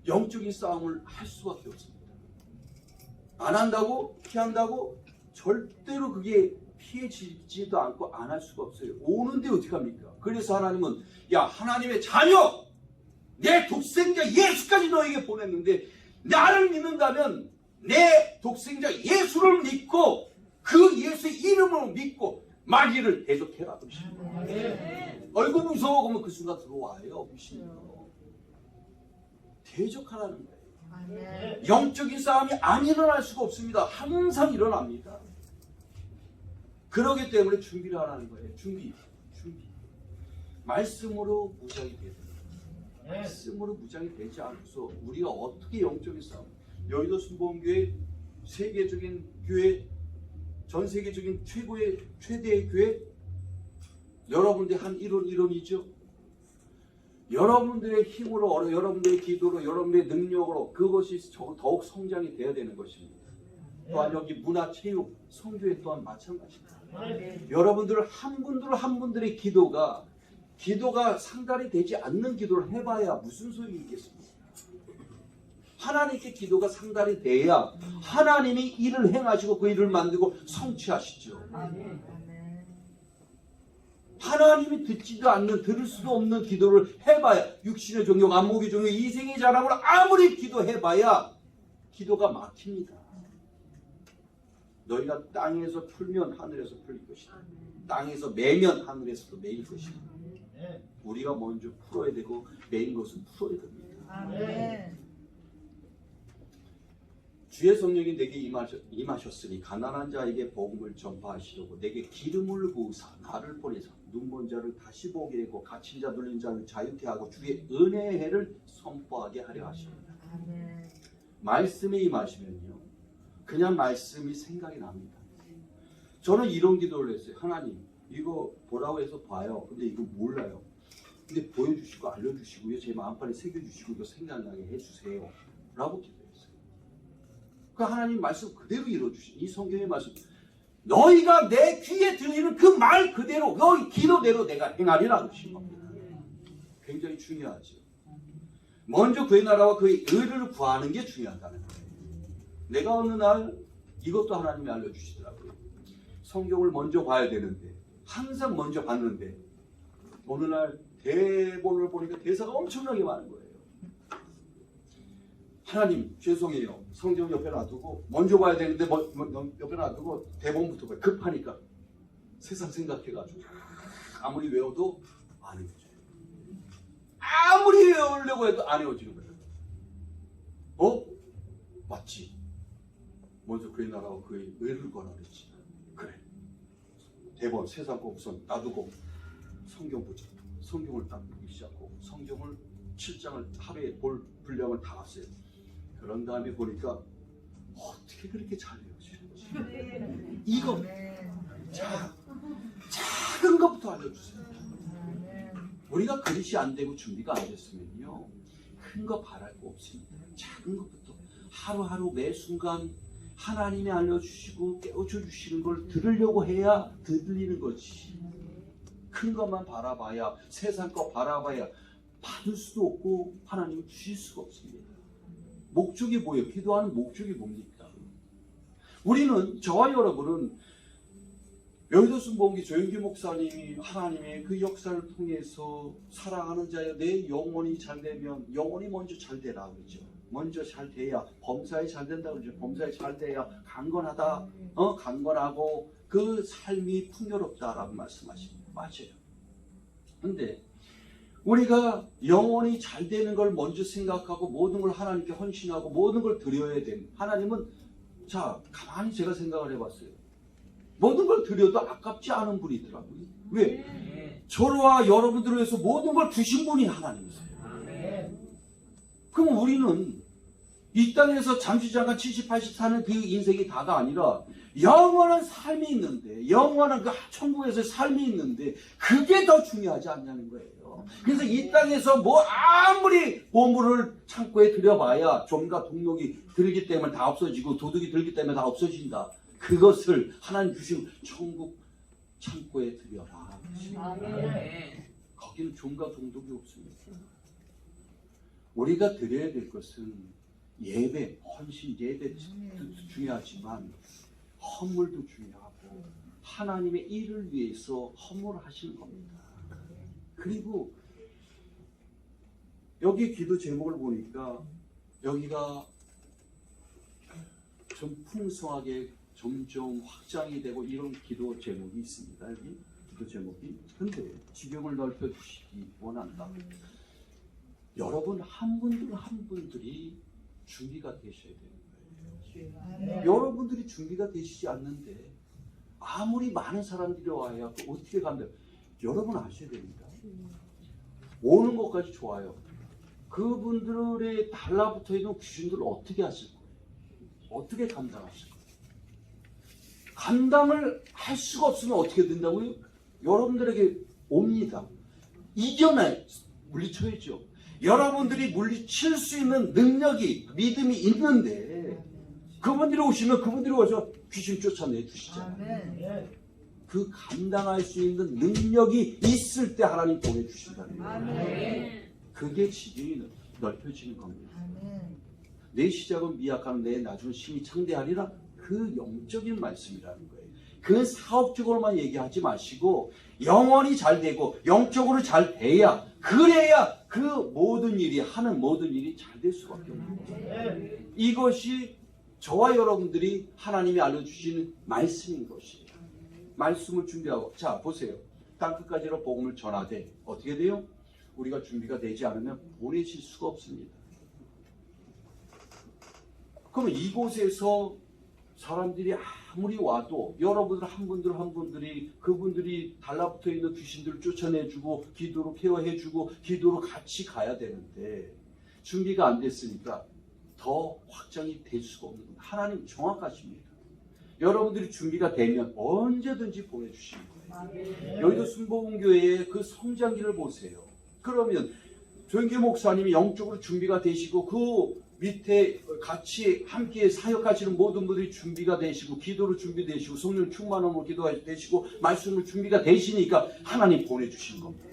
영적인 싸움을 할 수밖에 없습니다. 안 한다고 피한다고 절대로 그게 피해지지도 않고 안 할 수가 없어요. 오는데 어떻게 합니까? 그래서 하나님은 야 하나님의 자녀 내 독생자 예수까지 너에게 보냈는데 나를 믿는다면 내 독생자 예수를 믿고 그 예수의 이름을 믿고 마귀를 대적해라. 얼굴 무서워 그러면 그 순간 들어와요. 대적하라는 거예요. 영적인 싸움이 안 일어날 수가 없습니다. 항상 일어납니다. 그러기 때문에 준비를 하라는 거예요. 준비. 말씀으로 무장이 돼야 됩니다. 말씀으로 무장이 되지 않고서 우리가 어떻게 영적인 싸움, 여의도 순복음교회 세계적인 교회, 전 세계적인 최대의 교회, 여러분들이 한 일원이죠. 여러분들의 힘으로, 여러분들의 기도로, 여러분들의 능력으로 그것이 더욱 성장이 돼야 되는 것입니다. 또한 여기 문화, 체육, 성교회 또한 마찬가지입니다. 여러분들 한 분들의 기도가 상달이 되지 않는 기도를 해봐야 무슨 소용이 있겠습니까? 하나님께 기도가 상달이 돼야 하나님이 일을 행하시고 그 일을 만들고 성취하시죠. 하나님이 듣지도 않는, 들을 수도 없는 기도를 해봐야 육신의 종교, 안목의 종교, 이생의 자랑으로 아무리 기도해봐야 기도가 막힙니다. 너희가 땅에서 풀면 하늘에서 풀릴 것이다. 땅에서 매면 하늘에서도 매일 것이다. 우리가 먼저 풀어야 되고 매인 것은 풀어야 됩니다. 주의 성령이 내게 임하셨으니 가난한 자에게 복음을 전파하시려고 내게 기름을 부으사 나를 보내사 눈먼 자를 다시 보게 하고 갇힌 자 눌린 자를 자유케 하고 주의 은혜의 해를 선포하게 하려 하십니다. 말씀에 임하시면요 그냥 말씀이 생각이 납니다. 저는 이런 기도를 했어요. 하나님 이거 보라고 해서 봐요. 근데 이거 몰라요. 근데 보여주시고 알려주시고요. 제 마음판에 새겨주시고 이거 생각나게 해주세요. 라고 기도했어요. 그 하나님 말씀 그대로 이루어주신 이 성경의 말씀 너희가 내 귀에 들리는 그 말 그대로 너희 기도대로 내가 행하리라고 하신 겁니다. 굉장히 중요하죠. 먼저 그의 나라와 그의 의를 구하는 게 중요하다는 거예요. 내가 어느 날 이것도 하나님이 알려주시더라고요. 성경을 먼저 봐야 되는데 항상 먼저 봤는데 어느 날 대본을 보니까 대사가 엄청나게 많은 거예요. 하나님 죄송해요. 성경 옆에 놔두고 먼저 봐야 되는데 옆에 놔두고 대본부터 봐요. 급하니까 세상 생각해가지고 아무리 외워도 안 외워져요. 아무리 외우려고 해도 안 외워지는 거예요. 맞지? 먼저 그의 나라와 그의 의를 구하라 그랬지. 그래. 대본 세상 거 우선 놔두고 성경 보자. 성경을 딱 보기 시작하고 성경을 7장을 하루에 볼 분량을 다 봤어요. 그런 다음에 보니까 어떻게 그렇게 잘 외워지는지. 이거 작은 것부터 알려주세요. 우리가 그릇이 안 되고 준비가 안 됐으면요 큰 거 바랄 거 없습니다. 작은 것부터 하루하루 매 순간 하나님이 알려주시고 깨워주시는 걸 들으려고 해야 들리는 거지. 큰 것만 바라봐야 세상 거 바라봐야 받을 수도 없고 하나님을 주실 수가 없습니다. 목적이 뭐예요? 기도하는 목적이 뭡니까? 우리는 저와 여러분은 여의도 순복음교회 조영기 목사님이 하나님의 그 역사를 통해서 사랑하는 자여 내 영혼이 잘 되면 영혼이 먼저 잘 되라 그러죠. 먼저 잘 돼야 범사에 잘 된다 그러죠. 범사에 잘 돼야 강건하다, 강건하고 그 삶이 풍요롭다라고 말씀하십니다. 맞아요. 근데 우리가 영혼이 잘 되는 걸 먼저 생각하고 모든 걸 하나님께 헌신하고 모든 걸 드려야 됩니다. 하나님은 자 가만히 제가 생각을 해봤어요. 모든 걸 드려도 아깝지 않은 분이더라고요. 왜? 저와 여러분들을 위해서 모든 걸 주신 분이 하나님이세요. 그럼 우리는 이 땅에서 잠시 잠깐 70, 80 사는 그 인생이 다가 아니라 영원한 삶이 있는데 영원한 그 천국에서의 삶이 있는데 그게 더 중요하지 않냐는 거예요. 그래서 이 땅에서 뭐 아무리 보물을 창고에 들여봐야 좀과 동록이 들기 때문에 다 없어지고 도둑이 들기 때문에 다 없어진다. 그것을 하나님 주신 천국 창고에 드려라. 아멘. 거기는 종과 동독이 없습니다. 우리가 드려야 될 것은 예배, 헌신 예배도 중요하지만 헌물도 중요하고 하나님의 일을 위해서 헌물하시는 겁니다. 그리고 여기 기도 제목을 보니까 여기가 좀 풍성하게 점점 확장이 되고 이런 기도 제목이 있습니다. 여기 기도 제목이. 근데 지경을 넓혀주시기 원한다. 여러분 한 분들 한 분들이 준비가 되셔야 되는 거예요. 여러분들이 준비가 되시지 않는데 아무리 많은 사람들이 와야 어떻게 간다. 여러분 아셔야 됩니다. 오는 것까지 좋아요. 그분들의 달라붙어 있는 귀신들을 어떻게 하실 거예요? 어떻게 감당하실 거예요? 감당을 할 수가 없으면 어떻게 된다고요? 여러분들에게 옵니다. 이겨내 물리쳐야죠. 여러분들이 물리칠 수 있는 능력이 믿음이 있는데 그분들이 오시면 그분들이 와서 귀신 쫓아내 주시잖아요. 그 감당할 수 있는 능력이 있을 때 하나님 보내주신다는 거예요. 그게 지경이 넓혀지는 겁니다. 내 시작은 미약한 내 나중은 심히 창대하리라. 그 영적인 말씀이라는 거예요. 그 사업적으로만 얘기하지 마시고 영원히 잘 되고 영적으로 잘 돼야, 그래야 그 모든 일이, 하는 모든 일이 잘 될 수밖에 없는 거예요. 이것이 저와 여러분들이 하나님이 알려주시는 말씀인 것이에요. 말씀을 준비하고, 자 보세요. 땅끝까지로 복음을 전하되 어떻게 돼요? 우리가 준비가 되지 않으면 보내실 수가 없습니다. 그러면 이곳에서 사람들이 아무리 와도 여러분들 한 분들 한 분들이 그분들이 달라붙어 있는 귀신들을 쫓아내주고 기도로 케어해주고 기도로 같이 가야 되는데 준비가 안 됐으니까 더 확장이 될 수가 없는 겁니다. 하나님 정확하십니다. 여러분들이 준비가 되면 언제든지 보내주시는 거예요. 여의도 순복음교회의 그 성장기를 보세요. 그러면 조영기 목사님이 영적으로 준비가 되시고 그 밑에 같이 함께 사역하시는 모든 분들이 준비가 되시고 기도로 준비되시고 성령 충만함으로 기도되시고 말씀으로 준비가 되시니까 하나님 보내주신 겁니다.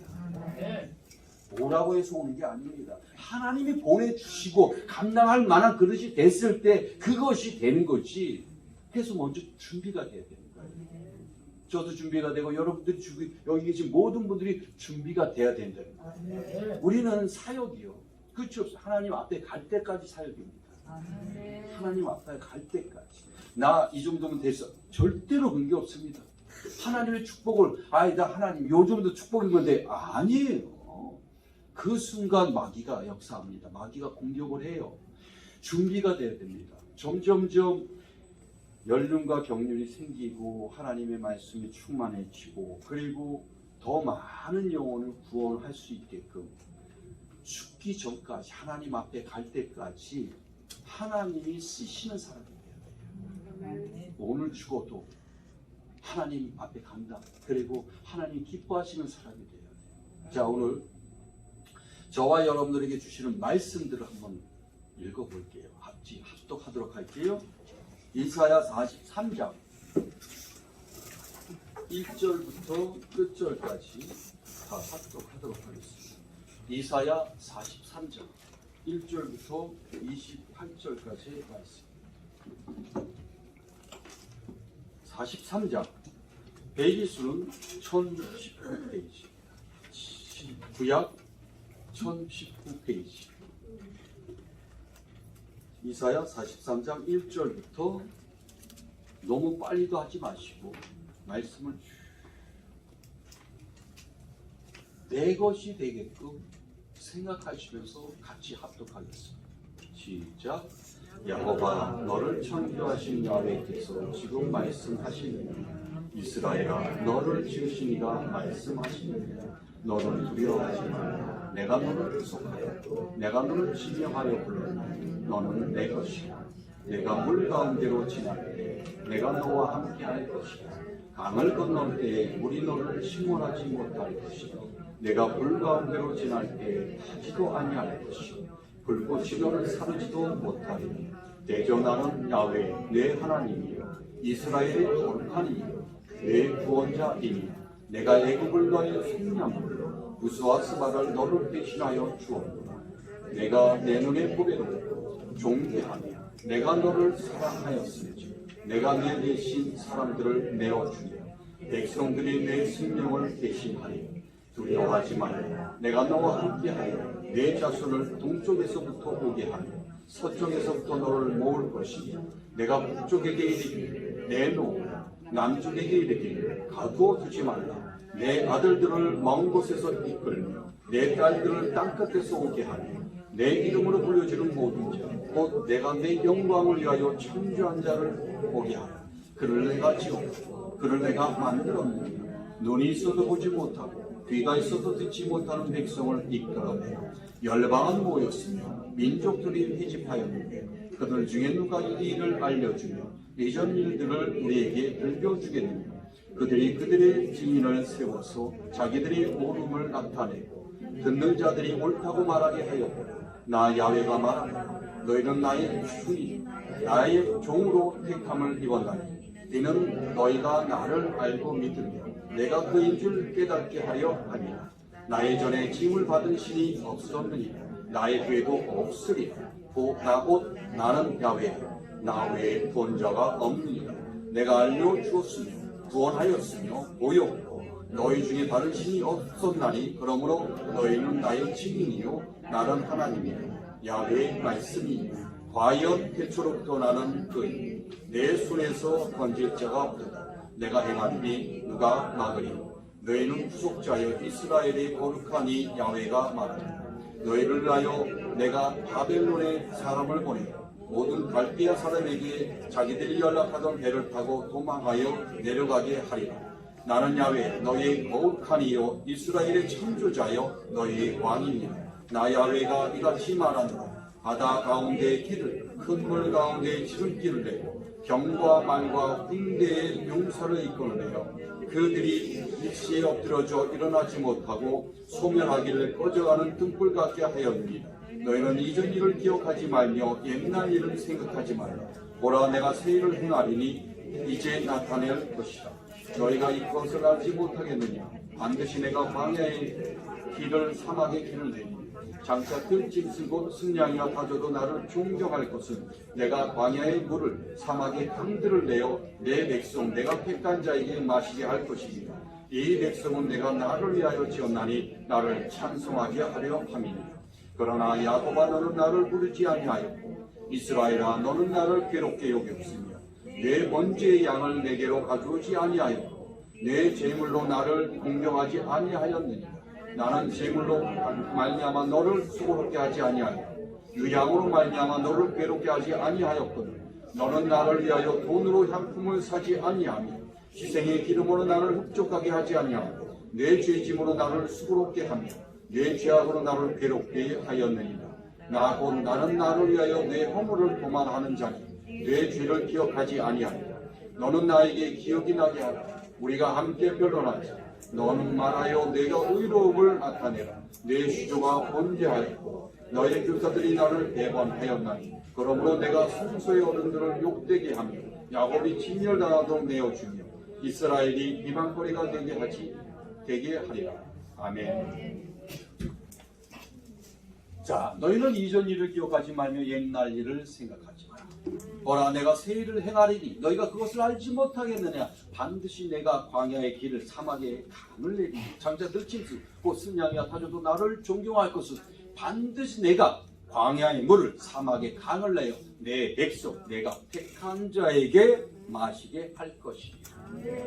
뭐라고 해서 오는 게 아닙니다. 하나님이 보내주시고 감당할 만한 그릇이 됐을 때 그것이 되는 거지. 그래서 먼저 준비가 돼야 되는 거예요. 저도 준비가 되고 여러분들이 여기 계신 모든 분들이 준비가 돼야 된다는 거예요. 우리는 사역이요. 끝이 없어. 하나님 앞에 갈 때까지 사역입니다. 하나님 앞에 갈 때까지. 나 이 정도면 됐어. 절대로 그런 게 없습니다. 하나님의 축복을 나 하나님 요 정도 축복인 건데 아니에요. 그 순간 마귀가 역사합니다. 마귀가 공격을 해요. 준비가 돼야 됩니다. 점점점 연륜과 경륜이 생기고 하나님의 말씀이 충만해지고 그리고 더 많은 영혼을 구원할 수 있게끔 죽기 전까지 하나님 앞에 갈 때까지 하나님이 쓰시는 사람이 돼야 돼요. 오늘 죽어도 하나님 앞에 간다. 그리고 하나님 기뻐하시는 사람이 돼야 돼요. 자, 오늘 저와 여러분들에게 주시는 말씀들을 한번 읽어볼게요. 합독하도록 할게요. 이사야 43장 1절부터 끝절까지 다 합독하도록 하겠습니다. 이사야 43장 1절부터 28절까지의 말씀. 43장 페이지수는 1019페이지, 구약 1019페이지. 이사야 43장 1절부터 너무 빨리도 하지 마시고 말씀을 내 것이 되게끔 생각하시면서 같이 합독하겠습니다. 시작. 야곱아, 너를 창조하신 야훼께서 지금 말씀하시느냐. 이스라엘아, 너를 지으신 이가 말씀하시느냐. 너는 두려워하지 말라. 내가 너를 구속하였고 내가 너를 지명하여 불렀나니 너는 내 것이라. 내가 물 가운데로 지날 때 내가 너와 함께 할 것이라. 강을 건널 때에 물이 너를 침몰하지 못할 것이라. 내가 물 가운데로 지날 때 타지도 아니할 것이요 불꽃이 너를 사르지도 못하리니. 대저 나는 야훼 내 하나님이요 이스라엘의 거룩한 이, 내 구원자이니 내가 애굽을 너의 생명을 구스와 스바를 너를 대신하여 주었노라. 내가 내 눈에 보배로 존귀하며 내가 너를 사랑하였으니 내가 내 대신 사람들을 내어주며 백성들이 내 생명을 대신하리. 두려워하지 말라. 내가 너와 함께하여 내 자손을 동쪽에서부터 오게 하며 서쪽에서부터 너를 모을 것이며 내가 북쪽에게 이르기를 내놓으라. 남쪽에게 이르기를 가두어두지 말라. 내 아들들을 먼 곳에서 이끌며 내 딸들을 땅끝에서 오게 하며 내 이름으로 불려지는 모든 자 곧 내가 내 영광을 위하여 창조한 자를 오게 하라. 그를 내가 지었고 그를 내가 만들었느니라. 눈이 있어도 보지 못하고 귀가 있어도 듣지 못하는 백성을 이끌어내어 열방은 모였으며 민족들이 회집하였는데 그들 중에 누가 이 일을 알려주며 이전 일들을 우리에게 들려주겠느냐. 그들이 그들의 증인을 세워서 자기들이 옳음을 나타내고 듣는 자들이 옳다고 말하게 하였고 나 야훼가 말하노라. 너희는 나의 주인 나의 종으로 택함을 입었나니 이는 너희가 나를 알고 믿으며 내가 그인 줄 깨닫게 하려 함이라. 나의 전에 징을 받은 신이 없었느니라. 나의 뒤에도 없으리라. 곧 나는 야훼 나 외에 구원자가 없느니라. 내가 알려주었으며 구원하였으며 보였고 너희 중에 다른 신이 없었나니 그러므로 너희는 나의 증인이요 나는 하나님이라. 야훼의 말씀이 과연 태초로부터 나는 그인 내 손에서 건질 자가 없도다. 내가 행하리니 누가 막으리. 너희는 후속자여 이스라엘의 거룩한 이 야훼가 말하노라. 너희를 위하여 내가 바벨론에 사람을 보내 모든 갈대아 사람에게 자기들이 연락하던 배를 타고 도망하여 내려가게 하리라. 나는 야훼 너희의 거룩한 이요 이스라엘의 창조자여 너희의 왕이니라. 나 야훼가 이같이 말하노라. 바다 가운데의 길을 큰 물 가운데의 지름길을 내고 경과 말과 홍대의 용사를 이끌어내어 그들이 일시에 엎드려져 일어나지 못하고 소멸하기를 꺼져가는 등불 같게 하였느니라. 너희는 이전 일을 기억하지 말며 옛날 일을 생각하지 말라. 보라 내가 새 일을 행하리니 이제 나타낼 것이다. 너희가 이것을 알지 못하겠느냐. 반드시 내가 광야의 길을 사막의 길을 내니 장차 들짐승고 승냥이와 다져도 나를 존경할 것은 내가 광야의 물을 사막의 강들을 내어 내 백성 내가 택한 자에게 마시게 할 것입니다. 이 백성은 내가 나를 위하여 지었나니 나를 찬송하게 하려 함이니라. 그러나 야곱아 너는 나를 부르지 아니하였고 이스라엘아 너는 나를 괴롭게 여겼으며 내 먼지의 양을 내게로 가져오지 아니하였고 내 제물로 나를 공경하지 아니하였느니라. 나는 제물로 말미암아 너를 수고롭게 하지 아니하였고 유양으로 말미암아 너를 괴롭게 하지 아니하였거든. 너는 나를 위하여 돈으로 향품을 사지 아니하며 희생의 기름으로 나를 흡족하게 하지 아니하고 내 죄짐으로 나를 수고롭게 하며 내 죄악으로 나를 괴롭게 하였느니라. 나는 나를 위하여 내 허물을 도말하는 자니 내 죄를 기억하지 아니하리라. 너는 나에게 기억이 나게 하라. 우리가 함께 변론하자. 너는 말하여 내가 의로움을 나타내라. 내 시조가 번제하였고 너의 교사들이 나를 배반하였나니 그러므로 내가 순서의 어른들을 욕되게 하며 야곱이 진멸당하도록 내어주며 이스라엘이 비방거리가 되게 하리라. 아멘. 자, 너희는 이전 일을 기억하지 말며 옛날 일을 생각하지 마라. 보라 내가 새 일을 행하리니 너희가 그것을 알지 못하겠느냐. 반드시 내가 광야의 길을 사막의 강을 내리니 장차 들짐승 곧 승냥이와 다져도 나를 존경할 것은 반드시 내가 광야의 물을 사막의 강을 내어 내 백성 내가 택한 자에게 마시게 할 것이니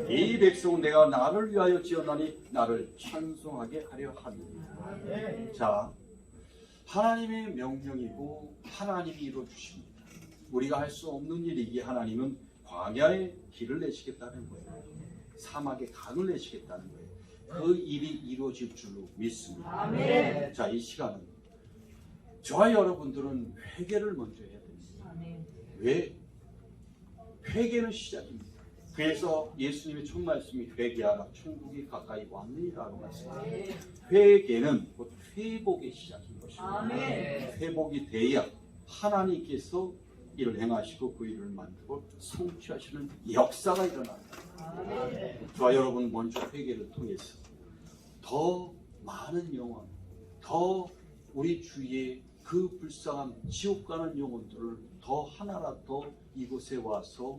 이 백성은 내가 나를 위하여 지었나니 나를 찬송하게 하려 하느니라. 자, 하나님의 명령이고 하나님이 이루어주십니다. 우리가 할 수 없는 일이기에 하나님은 광야의 길을 내시겠다는 거예요. 사막의 강을 내시겠다는 거예요. 그 일이 이루어질 줄로 믿습니다. 아멘. 자, 이 시간은 저와 여러분들은 회개를 먼저 해야 됩니다. 왜? 회개는 시작입니다. 그래서 예수님의 첫 말씀이 회개하라 천국이 가까이 왔느니라고 말씀합니다. 회개는 곧 회복의 시작인 것입니다. 아멘. 회복이 돼야 하나님께서 일을 행하시고 그 일을 만들고 성취하시는 역사가 일어납니다. 저와 여러분 먼저 회개를 통해서 더 많은 영혼, 더 우리 주위에 그 불쌍한 지옥 가는 영혼들을 더 하나라도 이곳에 와서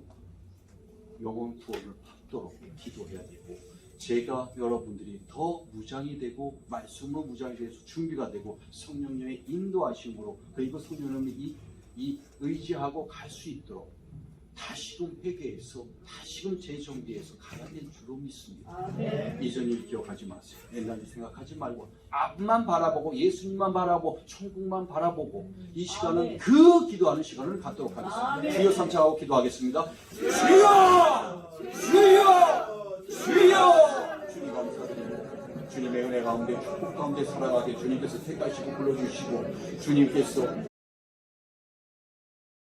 영혼 구원을 받도록 기도해야 되고, 제가 여러분들이 더 무장이 되고 말씀으로 무장이 돼서 준비가 되고 성령님의 인도하심으로, 그리고 성령님이 이 의지하고 갈 수 있도록 다시금 회개해서 다시금 재정비해서 가야 될 줄로 믿습니다. 이전 일 기억하지 마세요. 옛날 일 생각하지 말고 앞만 바라보고 예수님만 바라보고 천국만 바라보고 이 시간은 그 기도하는 시간을 갖도록 하겠습니다. 주여 삼창하고 기도하겠습니다. 주여! 주여! 주여! 주님 감사드립니다. 주님의 은혜 가운데 축복 가운데 살아가게 주님께서 택하시고 불러주시고 주님께서